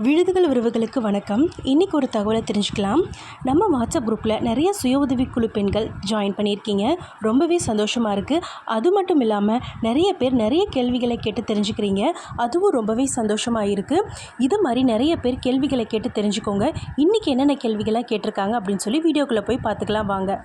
விழுதுகள் உறவுகளுக்கு வணக்கம். இன்றைக்கி ஒரு தகவலை தெரிஞ்சுக்கலாம். நம்ம வாட்ஸ்அப் குரூப்பில் நிறைய சுய உதவிக்குழு பெண்கள் ஜாயின் பண்ணியிருக்கீங்க. ரொம்பவே சந்தோஷமாக இருக்குது. அது மட்டும் இல்லாமல் நிறைய பேர் நிறைய கேள்விகளை கேட்டு தெரிஞ்சுக்கிறீங்க. அதுவும் ரொம்பவே சந்தோஷமாக இருக்குது. இது மாதிரி நிறைய பேர் கேள்விகளை கேட்டு தெரிஞ்சுக்கோங்க. இன்றைக்கி என்னென்ன கேள்விகளை கேட்டிருக்காங்க அப்படின்னு சொல்லி வீடியோக்குள்ளே போய் பார்த்துக்கலாம் வாங்க.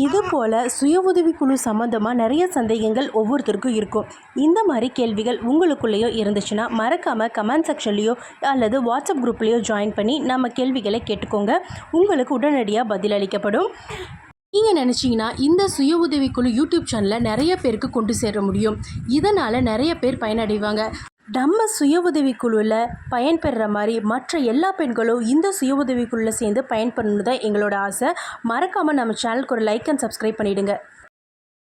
இதுபோல் சுய உதவிக்குழு சம்மந்தமாக நிறைய சந்தேகங்கள் ஒவ்வொருத்தருக்கும் இருக்கும். இந்த மாதிரி கேள்விகள் உங்களுக்குள்ளேயோ இருந்துச்சுன்னா மறக்காமல் கமெண்ட் செக்ஷன்லேயோ அல்லது வாட்ஸ்அப் குரூப்லேயோ ஜாயின் பண்ணி நம்ம கேள்விகளை கேட்டுக்கோங்க. உங்களுக்கு உடனடியாக பதிலளிக்கப்படும். நீங்கள் நினச்சிங்கன்னா இந்த சுய உதவிக்குழு யூடியூப் சேனலில் நிறைய பேருக்கு கொண்டு சேர முடியும். இதனால் நிறைய பேர் பயனடைவாங்க. நம்ம சுய உதவிக்குழுவில் பயன்பெறுற மாதிரி மற்ற எல்லா பெண்களும் இந்த சுய உதவிக்குழுவில் சேர்ந்து பயன்பெறணும் தான் எங்களோட ஆசை. மறக்காமல் நம்ம சேனலுக்கு ஒரு லைக் அண்ட் சப்ஸ்கிரைப் பண்ணிவிடுங்க.